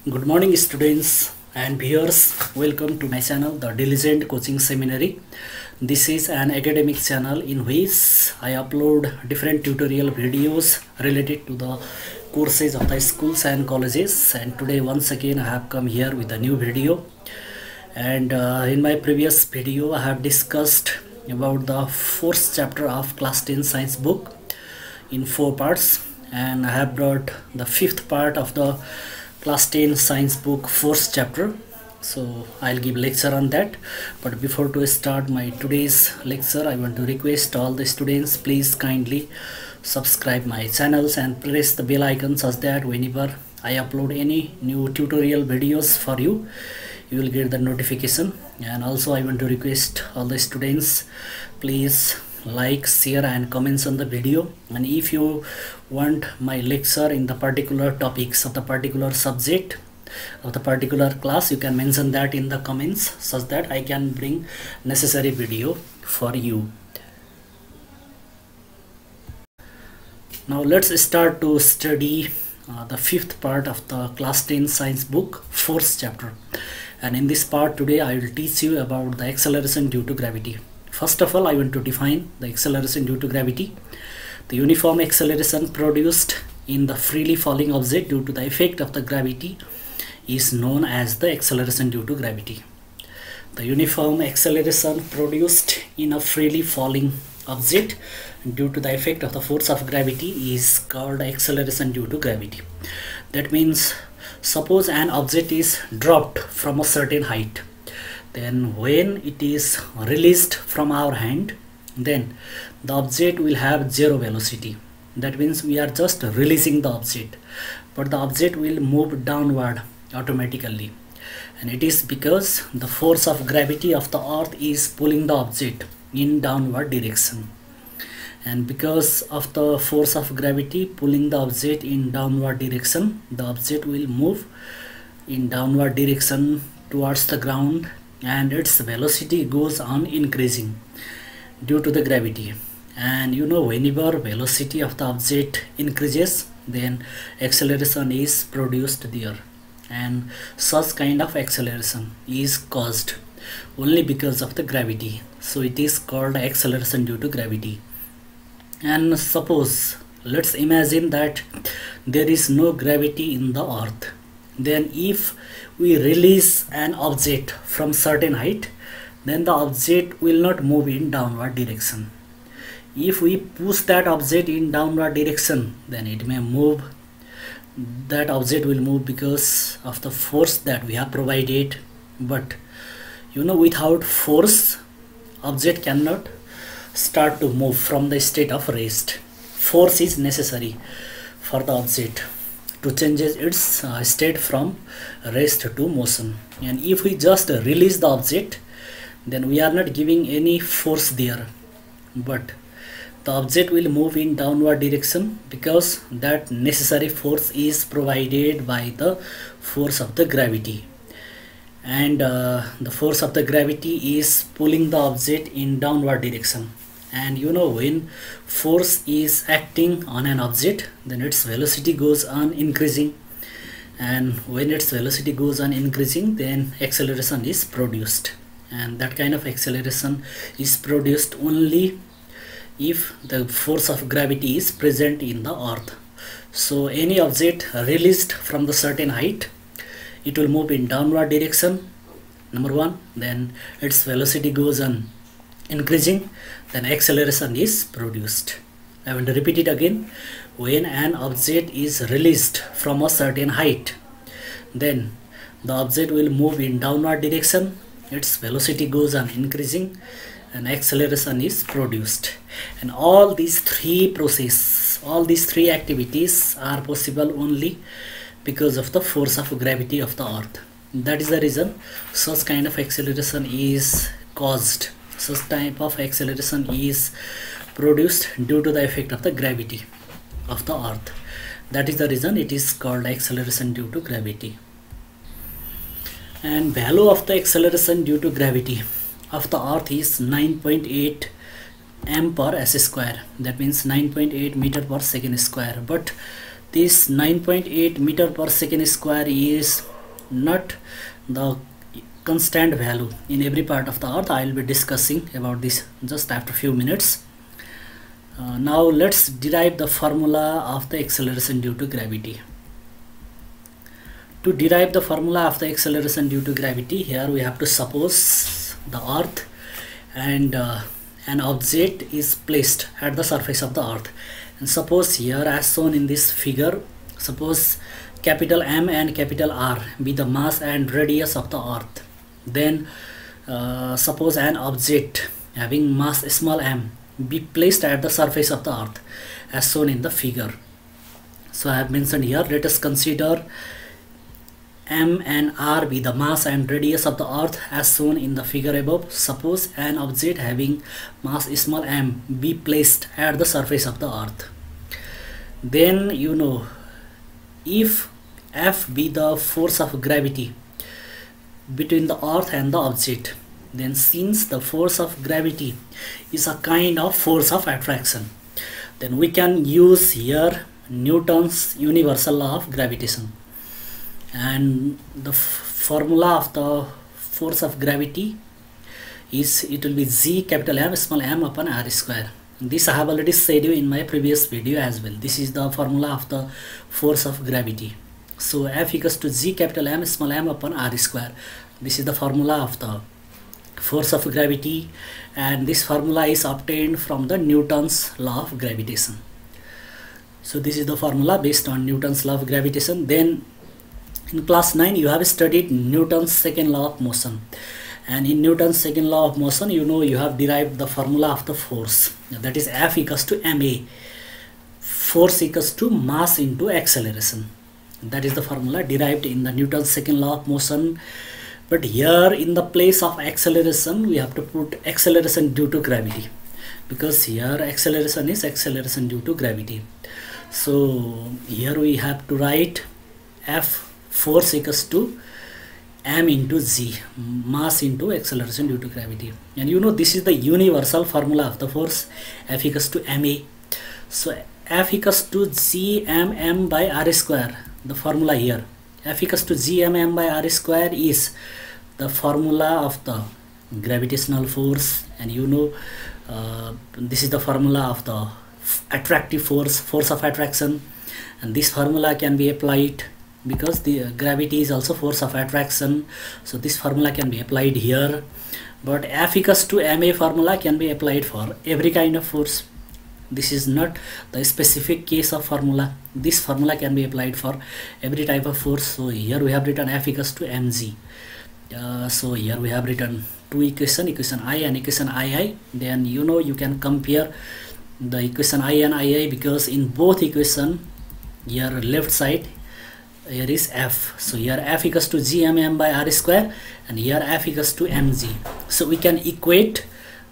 Good morning students and viewers. Welcome to my channel, The Diligent Coaching Seminary. This is an academic channel in which I upload different tutorial videos related to the courses of the schools and colleges. And today once again I have come here with a new video. And in my previous video I have discussed about the fourth chapter of class 10 science book in 4 parts, and I have brought the fifth part of the class 10 science book fourth chapter. So I'll give lecture on that. But before to start my today's lecture, I want to request all the students, please kindly subscribe my channels and press the bell icon such that whenever I upload any new tutorial videos for you, you will get the notification. And also I want to request all the students, please like, share and comments on the video. And if you want my lecture in the particular topics of the particular subject of the particular class, you can mention that in the comments such that I can bring necessary video for you. Now let's start to study the fifth part of the class 10 science book fourth chapter. And in this part today I will teach you about the acceleration due to gravity. First of all, I want to define the acceleration due to gravity. The uniform acceleration produced in the freely falling object due to the effect of the gravity is known as the acceleration due to gravity. The uniform acceleration produced in a freely falling object due to the effect of the force of gravity is called acceleration due to gravity. That means, suppose an object is dropped from a certain height. Then when it is released from our hand, then the object will have zero velocity. That means we are just releasing the object, but the object will move downward automatically. And it is because the force of gravity of the earth is pulling the object in downward direction. And because of the force of gravity pulling the object in downward direction, the object will move in downward direction towards the ground, and its velocity goes on increasing due to the gravity. And you know, whenever velocity of the object increases, then acceleration is produced there, and such kind of acceleration is caused only because of the gravity. So it is called acceleration due to gravity. And suppose, let's imagine that there is no gravity in the earth. Then if we release an object from certain height, then the object will not move in downward direction. If we push that object in downward direction, then it may move. That object will move because of the force that we have provided. But you know, without force, object cannot start to move from the state of rest. Force is necessary for the object to change its state from rest to motion. And if we just release the object, then we are not giving any force there, but the object will move in downward direction because that necessary force is provided by the force of the gravity. And the force of the gravity is pulling the object in downward direction. And you know, when force is acting on an object, then its velocity goes on increasing. And when its velocity goes on increasing, then acceleration is produced. And that kind of acceleration is produced only if the force of gravity is present in the earth. So any object released from the certain height, it will move in downward direction, number one. Then its velocity goes on increasing, then acceleration is produced. I want to repeat it again. When an object is released from a certain height, then the object will move in downward direction, its velocity goes on increasing, and acceleration is produced. And all these three processes, all these three activities are possible only because of the force of gravity of the earth. That is the reason such kind of acceleration is caused. Such type of acceleration is produced due to the effect of the gravity of the earth. That is the reason it is called acceleration due to gravity. And value of the acceleration due to gravity of the earth is 9.8 m per s square. That means 9.8 meter per second square. But this 9.8 meter per second square is not the constant value in every part of the earth. I will be discussing about this just after a few minutes. Now let's derive the formula of the acceleration due to gravity. To derive the formula of the acceleration due to gravity, here we have to suppose the earth and an object is placed at the surface of the earth, and suppose here, as shown in this figure, suppose capital M and capital R be the mass and radius of the earth. Then suppose an object having mass small m be placed at the surface of the earth as shown in the figure. So I have mentioned here, let us consider M and R be the mass and radius of the earth as shown in the figure above. Suppose an object having mass small m be placed at the surface of the earth. Then you know, if F be the force of gravity between the earth and the object, then since the force of gravity is a kind of force of attraction, then we can use here Newton's universal law of gravitation, and the formula of the force of gravity is, it will be G capital M small m upon R square. This I have already said you in my previous video as well. This is the formula of the force of gravity. So F equals to G capital M small m upon R square. This is the formula of the force of gravity, and this formula is obtained from the Newton's law of gravitation. So this is the formula based on Newton's law of gravitation. Then in class 9 you have studied Newton's second law of motion, and in Newton's second law of motion, you know, you have derived the formula of the force, that is F equals to ma, force equals to mass into acceleration. That is the formula derived in the Newton's second law of motion. But here in the place of acceleration we have to put acceleration due to gravity, because here acceleration is acceleration due to gravity. So here we have to write F force equals to m into g, mass into acceleration due to gravity. And you know, this is the universal formula of the force, F equals to ma. So F equals to gmm by r square, the formula here, F equals to gmm by r square is the formula of the gravitational force. And you know, this is the formula of the attractive force, force of attraction, and this formula can be applied because the gravity is also force of attraction. So this formula can be applied here. But F equals to ma formula can be applied for every kind of force. This is not the specific case of formula. This formula can be applied for every type of force. So here we have written F equals to mg. So here we have written two equation, equation I and equation II. Then you know, you can compare the equation I and II, because in both equation here left side here is F. So here F equals to gmm by r square, and here F equals to mg. So we can equate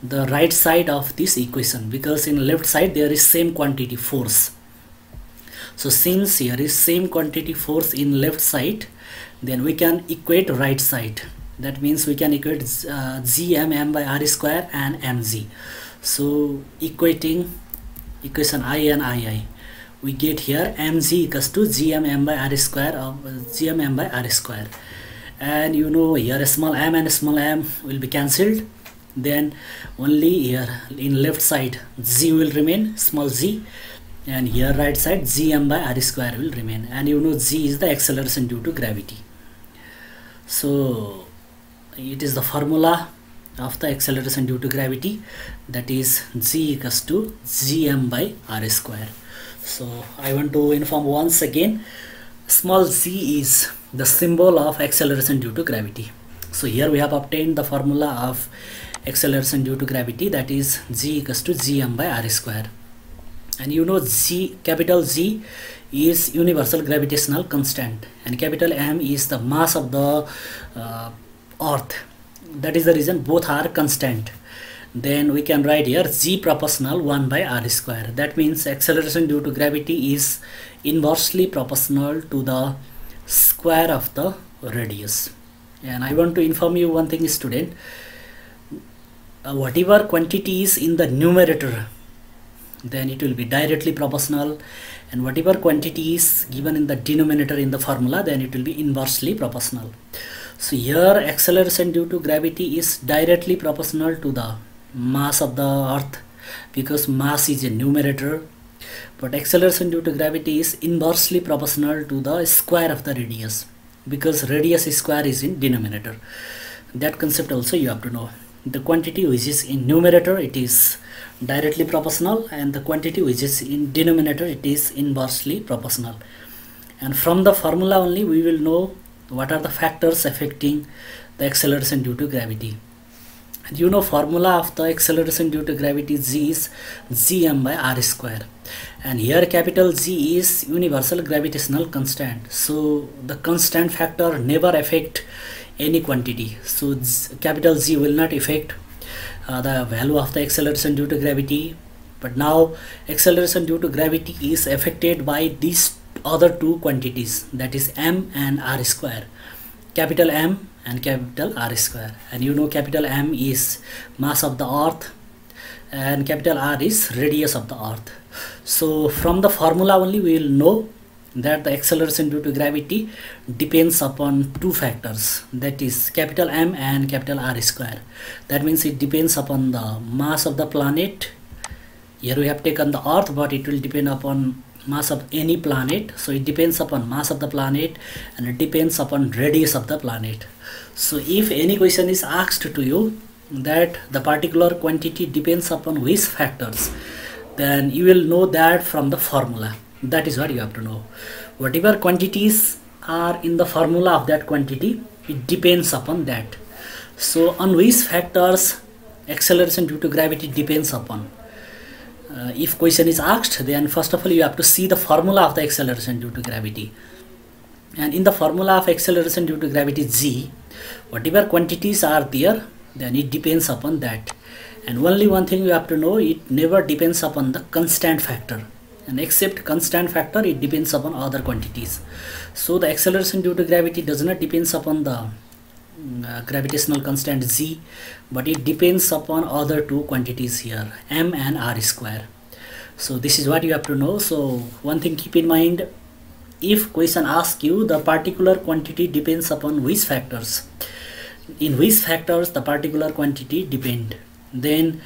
the right side of this equation, because in left side there is same quantity force. So since here is same quantity force in left side, then we can equate right side. That means we can equate gmm by r square and mg. So equating equation I and II, we get here mg equals to gmm by r square of gmm by r square. And you know, here small m and small m will be cancelled. Then only here in left side g will remain, small g, and here right side gm by r square will remain. And you know, g is the acceleration due to gravity. So it is the formula of the acceleration due to gravity, that is g equals to gm by r square. So I want to inform once again, small g is the symbol of acceleration due to gravity. So here we have obtained the formula of acceleration due to gravity, that is g equals to gm by r square. And you know, g, capital G is universal gravitational constant, and capital M is the mass of the earth. That is the reason both are constant. Then we can write here g proportional 1 by r square. That means acceleration due to gravity is inversely proportional to the square of the radius. And I want to inform you one thing, student, whatever quantity is in the numerator, then it will be directly proportional, and whatever quantity is given in the denominator in the formula, then it will be inversely proportional. So here acceleration due to gravity is directly proportional to the mass of the earth, because mass is a numerator, but acceleration due to gravity is inversely proportional to the square of the radius, because radius square is in denominator. That concept also you have to know. The quantity which is in numerator, it is directly proportional, and the quantity which is in denominator, it is inversely proportional. And from the formula only we will know what are the factors affecting the acceleration due to gravity. And you know, formula of the acceleration due to gravity G is gm by r square, and here capital G is universal gravitational constant, so the constant factor never affect any quantity. So capital G will not affect the value of the acceleration due to gravity. But now acceleration due to gravity is affected by these other two quantities, that is m and r square, capital M and capital R square. And you know, capital M is mass of the earth and capital R is radius of the earth. So from the formula only we will know that the acceleration due to gravity depends upon two factors, that is capital M and capital R square. That means it depends upon the mass of the planet. Here we have taken the earth, but it will depend upon mass of any planet, so it depends upon mass of the planet and it depends upon radius of the planet. So if any question is asked to you that the particular quantity depends upon which factors, then you will know that from the formula. That is what you have to know. Whatever quantities are in the formula of that quantity, it depends upon that. So on which factors acceleration due to gravity depends upon, if question is asked, then first of all you have to see the formula of the acceleration due to gravity. And in the formula of acceleration due to gravity G, whatever quantities are there, then it depends upon that. And only one thing you have to know, it never depends upon the constant factor, and except constant factor it depends upon other quantities. So the acceleration due to gravity does not depends upon the gravitational constant G, but it depends upon other two quantities here, m and r square. So this is what you have to know. So one thing keep in mind, if question asks you the particular quantity depends upon which factors, in which factors the particular quantity depend, then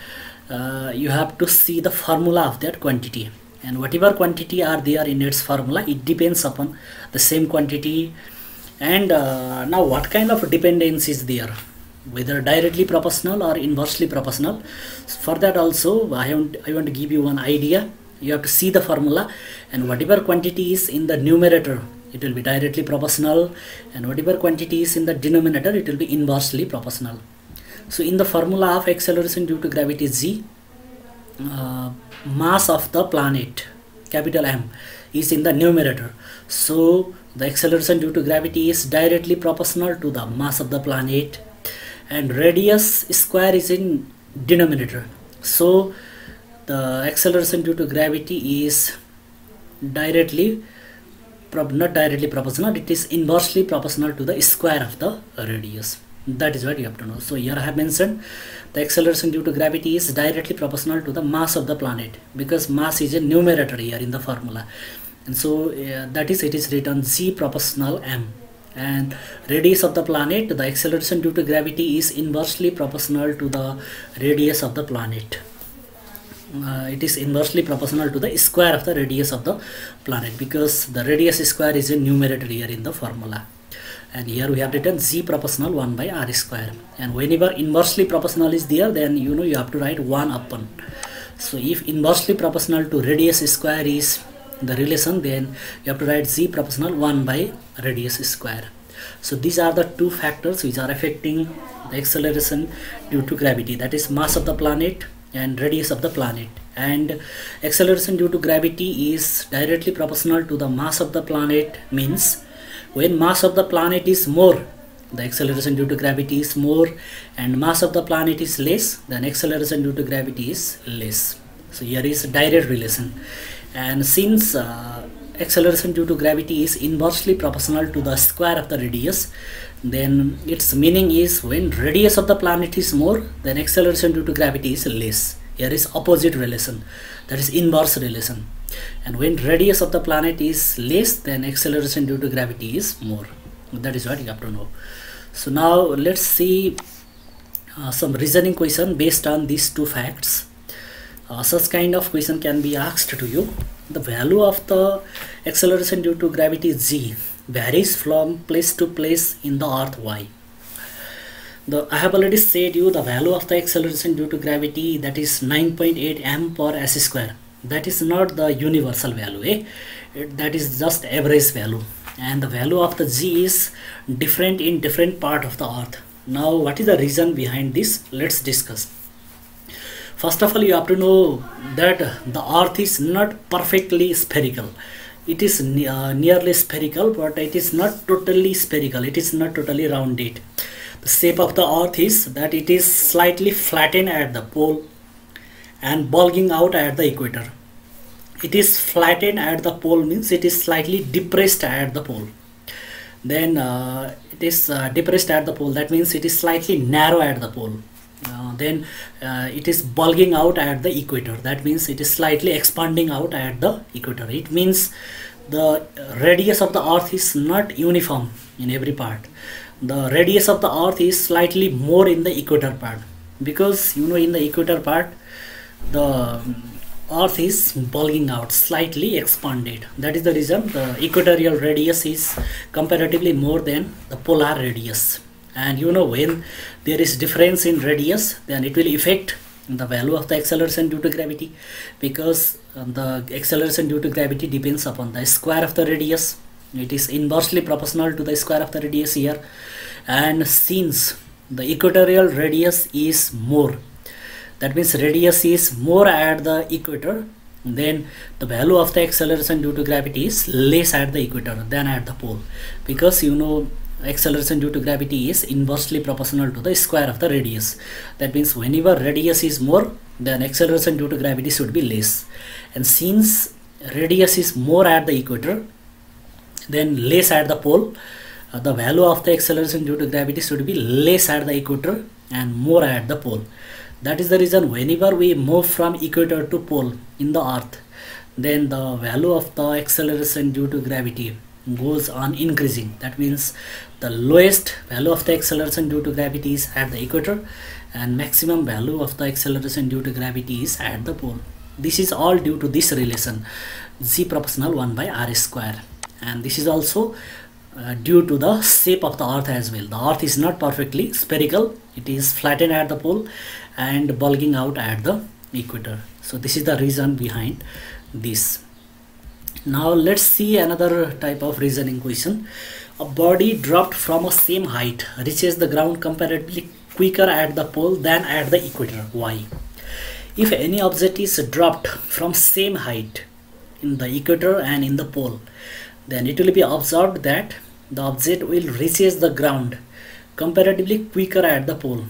you have to see the formula of that quantity, and whatever quantity are there in its formula, it depends upon the same quantity. And now what kind of dependence is there, whether directly proportional or inversely proportional? For that also I want to give you one idea. You have to see the formula, and whatever quantity is in the numerator, it will be directly proportional, and whatever quantity is in the denominator, it will be inversely proportional. So in the formula of acceleration due to gravity G, mass of the planet, capital M, is in the numerator, so the acceleration due to gravity is directly proportional to the mass of the planet, and radius square is in denominator, so the acceleration due to gravity is not directly proportional, it is inversely proportional to the square of the radius. That is what you have to know. So here I have mentioned the acceleration due to gravity is directly proportional to the mass of the planet, because mass is a numerator here in the formula, and so that is, it is written G proportional m. And radius of the planet, the acceleration due to gravity is inversely proportional to the radius of the planet. It is inversely proportional to the square of the radius of the planet, because the radius square is a numerator here in the formula. And here we have written G proportional 1 by r square, and whenever inversely proportional is there, then you know you have to write 1 upon. So if inversely proportional to radius square is the relation, then you have to write G proportional 1 by radius square. So these are the two factors which are affecting the acceleration due to gravity, that is mass of the planet and radius of the planet. And acceleration due to gravity is directly proportional to the mass of the planet, means when mass of the planet is more, the acceleration due to gravity is more, and mass of the planet is less, then acceleration due to gravity is less. So here is a direct relation. And since acceleration due to gravity is inversely proportional to the square of the radius, then its meaning is when radius of the planet is more, then acceleration due to gravity is less. Here is opposite relation, that is inverse relation. and when radius of the planet is less, then acceleration due to gravity is more. That is what you have to know. So now let's see some reasoning question based on these two facts. Such kind of question can be asked to you. The value of the acceleration due to gravity g varies from place to place in the earth. Why? I have already said you the value of the acceleration due to gravity, that is 9.8 m per s square. That is not the universal value, that is just average value, and the value of the g is different in different part of the earth. Now what is the reason behind this? Let's discuss. First of all, you have to know that the earth is not perfectly spherical. It is nearly spherical, but it is not totally spherical. It is not totally rounded. The shape of the earth is that it is slightly flattened at the pole and bulging out at the equator. It is flattened at the pole means it is slightly depressed at the pole. Then it is depressed at the pole, that means it is slightly narrow at the pole. Then it is bulging out at the equator, that means it is slightly expanding out at the equator. It means the radius of the earth is not uniform in every part. The radius of the earth is slightly more in the equator part, because you know in the equator part the earth is bulging out, slightly expanded. That is the reason the equatorial radius is comparatively more than the polar radius. And you know, when there is difference in radius, then it will affect the value of the acceleration due to gravity, because the acceleration due to gravity depends upon the square of the radius. It is inversely proportional to the square of the radius here, and since the equatorial radius is more, that means radius is more at the equator, then the value of the acceleration due to gravity is less at the equator than at the pole, because you know acceleration due to gravity is inversely proportional to the square of the radius. That means whenever radius is more, then acceleration due to gravity should be less, and since radius is more at the equator then less at the pole, the value of the acceleration due to gravity should be less at the equator and more at the pole. That is the reason whenever we move from equator to pole in the earth, then the value of the acceleration due to gravity goes on increasing. That means the lowest value of the acceleration due to gravity is at the equator, and maximum value of the acceleration due to gravity is at the pole. This is all due to this relation g proportional 1 by r square, and this is also due to the shape of the earth as well. The earth is not perfectly spherical, it is flattened at the pole and bulging out at the equator. So this is the reason behind this. Now let's see another type of reasoning question. A body dropped from a same height reaches the ground comparatively quicker at the pole than at the equator. Why? If any object is dropped from same height in the equator and in the pole, then it will be observed that the object will reaches the ground comparatively quicker at the pole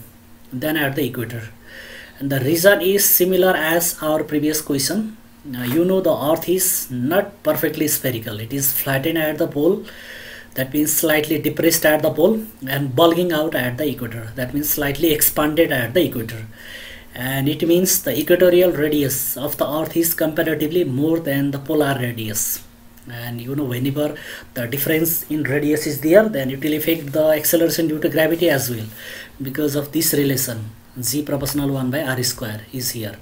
than at the equator. And the reason is similar as our previous question. You know, the earth is not perfectly spherical, it is flattened at the pole, that means slightly depressed at the pole, and bulging out at the equator, that means slightly expanded at the equator. And it means the equatorial radius of the earth is comparatively more than the polar radius. And you know, whenever the difference in radius is there, then it will affect the acceleration due to gravity as well, because of this relation g proportional 1 by r square is here,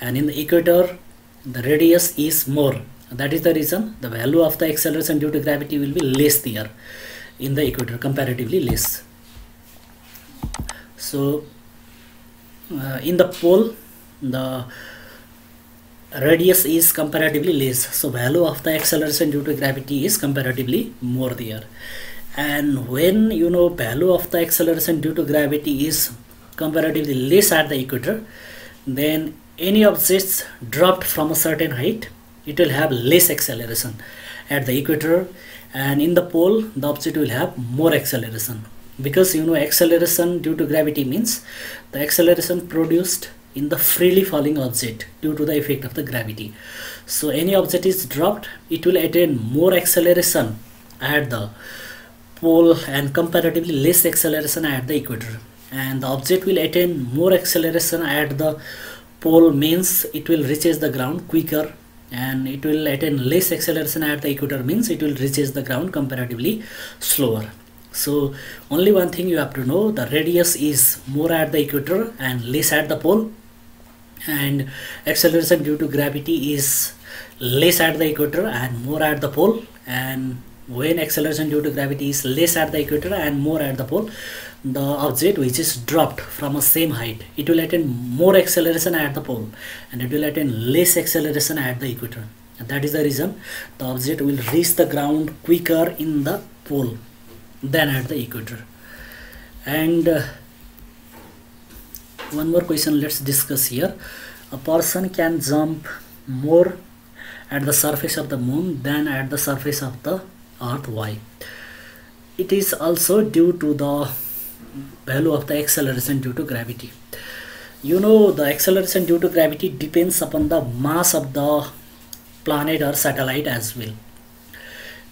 and in the equator the radius is more. That is the reason the value of the acceleration due to gravity will be less there in the equator, comparatively less. So in the pole the radius is comparatively less, so value of the acceleration due to gravity is comparatively more there. And when you know value of the acceleration due to gravity is comparatively less at the equator, then any objects dropped from a certain height, it will have less acceleration at the equator, and in the pole the object will have more acceleration, because you know acceleration due to gravity means the acceleration produced in the freely falling object due to the effect of the gravity. So any object is dropped, it will attain more acceleration at the pole and comparatively less acceleration at the equator, and the object will attain more acceleration at the pole means it will reaches the ground quicker and it will attain less acceleration at the equator, means it will reaches the ground comparatively slower. So only one thing you have to know, the radius is more at the equator and less at the pole, and acceleration due to gravity is less at the equator and more at the pole. And when acceleration due to gravity is less at the equator and more at the pole, the object which is dropped from a same height, it will attain more acceleration at the pole and it will attain less acceleration at the equator. And that is the reason the object will reach the ground quicker in the pole than at the equator. And one more question let's discuss here. A person can jump more at the surface of the moon than at the surface of the earth. Why? It is also due to the value of the acceleration due to gravity. You know, the acceleration due to gravity depends upon the mass of the planet or satellite as well,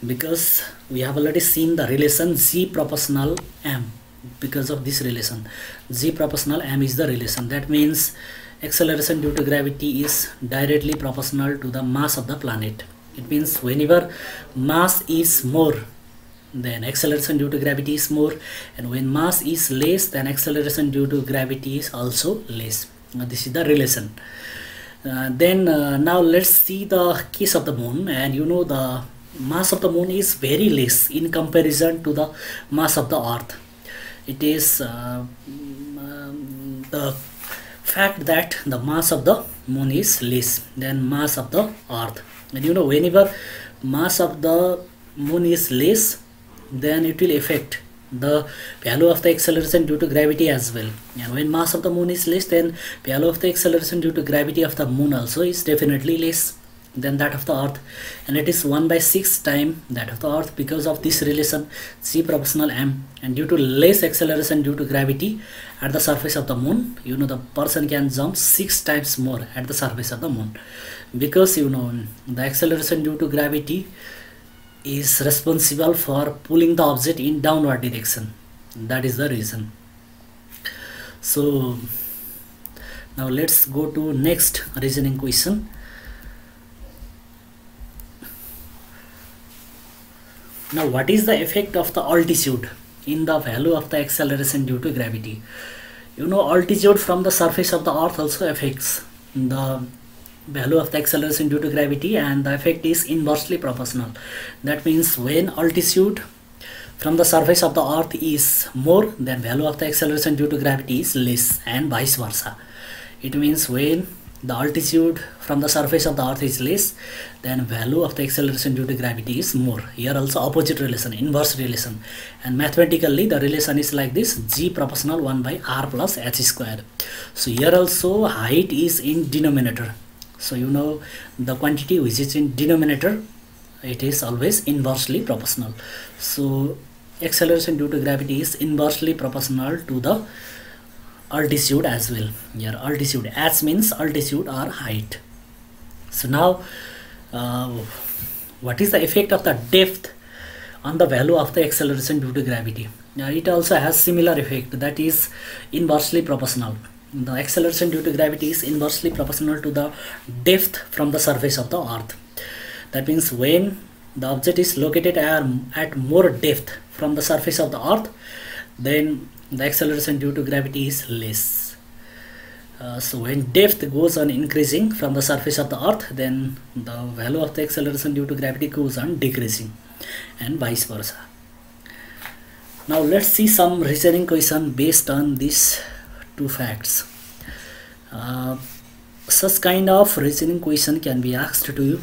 because we have already seen the relation G proportional m. Because of this relation, G proportional m is the relation. That means acceleration due to gravity is directly proportional to the mass of the planet. It means whenever mass is more, then acceleration due to gravity is more, and when mass is less, then acceleration due to gravity is also less. Now this is the relation. Now let's see the case of the moon. And you know, the mass of the moon is very less in comparison to the mass of the earth. It is the fact that the mass of the moon is less than mass of the earth. And you know, whenever mass of the moon is less, then it will affect the value of the acceleration due to gravity as well. And when mass of the moon is less, then value of the acceleration due to gravity of the moon also is definitely less than that of the earth, and it is 1/6 time that of the earth because of this relation G proportional m. And due to less acceleration due to gravity at the surface of the moon, you know, the person can jump 6 times more at the surface of the moon, because you know, the acceleration due to gravity is responsible for pulling the object in downward direction. That is the reason. So now let's go to next reasoning question. Now, what is the effect of the altitude in the value of the acceleration due to gravity? You know, altitude from the surface of the earth also affects the value of the acceleration due to gravity, and the effect is inversely proportional. That means when altitude from the surface of the earth is more, then value of the acceleration due to gravity is less, and vice versa. It means when the altitude from the surface of the earth is less, then value of the acceleration due to gravity is more. Here also opposite relation, inverse relation, and mathematically the relation is like this: G proportional 1/r plus h square. So here also height is in denominator. So you know, the quantity which is in denominator, it is always inversely proportional. So acceleration due to gravity is inversely proportional to the altitude as well. Here altitude, h means altitude or height. So now what is the effect of the depth on the value of the acceleration due to gravity? Now it also has similar effect, that is inversely proportional. The acceleration due to gravity is inversely proportional to the depth from the surface of the earth. That means when the object is located at more depth from the surface of the earth, then the acceleration due to gravity is less. So when depth goes on increasing from the surface of the earth, then the value of the acceleration due to gravity goes on decreasing, and vice versa. Now let's see some reasoning question based on these two facts. Such kind of reasoning question can be asked to you.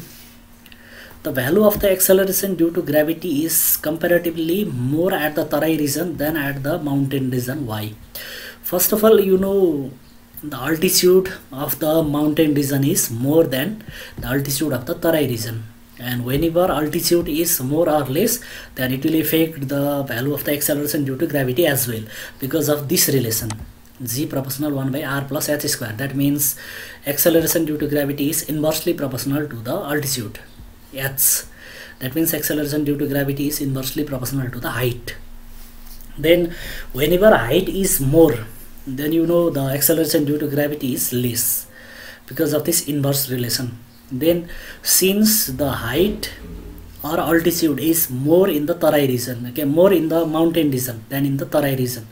The value of the acceleration due to gravity is comparatively more at the Tarai region than at the mountain region. Why? First of all, you know, the altitude of the mountain region is more than the altitude of the Tarai region, and whenever altitude is more or less, then it will affect the value of the acceleration due to gravity as well, because of this relation G proportional 1/r plus h square. That means acceleration due to gravity is inversely proportional to the altitude h. That means acceleration due to gravity is inversely proportional to the height. Then whenever height is more, then you know the acceleration due to gravity is less, because of this inverse relation. then since the height or altitude is more in the Tarai region, okay, more in the mountain region than in the Tarai region.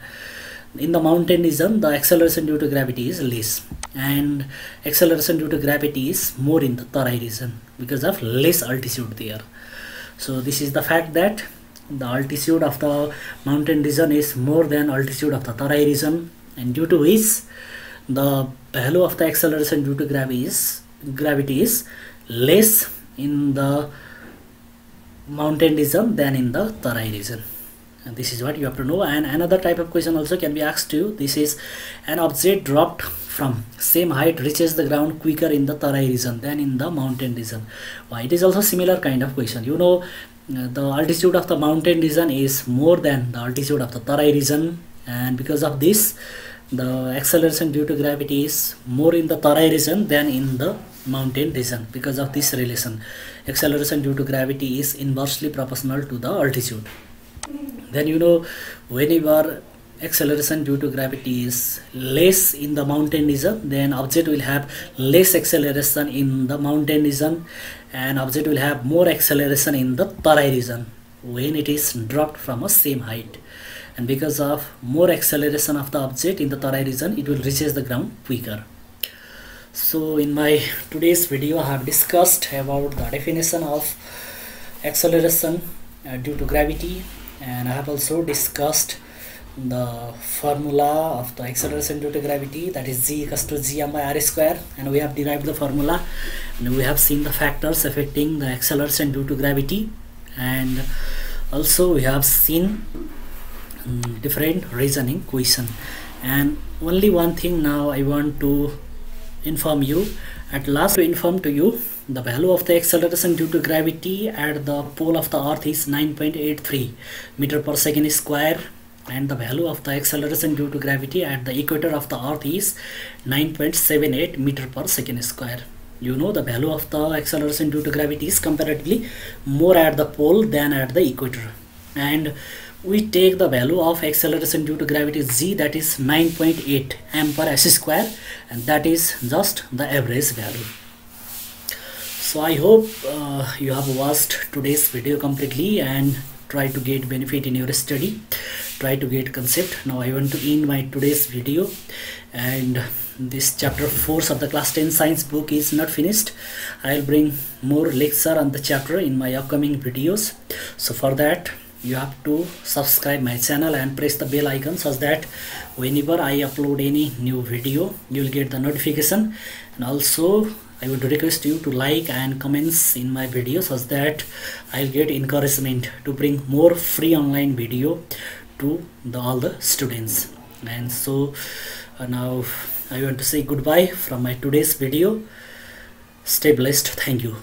In the mountain region, the acceleration due to gravity is less, and acceleration due to gravity is more in the Tarai region because of less altitude there. So this is the fact that the altitude of the mountain region is more than altitude of the Tarai region, and due to which the value of the acceleration due to gravity is less in the mountain region than in the Tarai region. And this is what you have to know. And another type of question also can be asked to you. This is, an object dropped from same height reaches the ground quicker in the Tarai region than in the mountain region. Why? It is also similar kind of question. You know, the altitude of the mountain region is more than the altitude of the Tarai region, and because of this, the acceleration due to gravity is more in the Tarai region than in the mountain region. Because of this relation, acceleration due to gravity is inversely proportional to the altitude. Then you know, whenever acceleration due to gravity is less in the mountain region, then object will have less acceleration in the mountain region, and object will have more acceleration in the Tarai region when it is dropped from a same height. And because of more acceleration of the object in the Tarai region, it will reaches the ground quicker. So in my today's video, I have discussed about the definition of acceleration due to gravity, and I have also discussed the formula of the acceleration due to gravity, that is g equals to gm by r square, and we have derived the formula, and we have seen the factors affecting the acceleration due to gravity, and also we have seen different reasoning question. And only one thing now I want to inform you, at last to inform to you, the value of the acceleration due to gravity at the pole of the earth is 9.83 meter per second square, and the value of the acceleration due to gravity at the equator of the earth is 9.78 meter per second square. You know, the value of the acceleration due to gravity is comparatively more at the pole than at the equator, and we take the value of acceleration due to gravity g, that is 9.8 m per s square, and that is just the average value. So I hope you have watched today's video completely and try to get benefit in your study, try to get concept. Now I want to end my today's video, and this chapter 4 of the class 10 science book is not finished. I'll bring more lecture on the chapter in my upcoming videos. So for that, you have to subscribe my channel and press the bell icon, such that whenever I upload any new video, you will get the notification. And also I would request you to like and comments in my video, such that I'll get encouragement to bring more free online video to all the students. And so now I want to say goodbye from my today's video. Stay blessed. Thank you.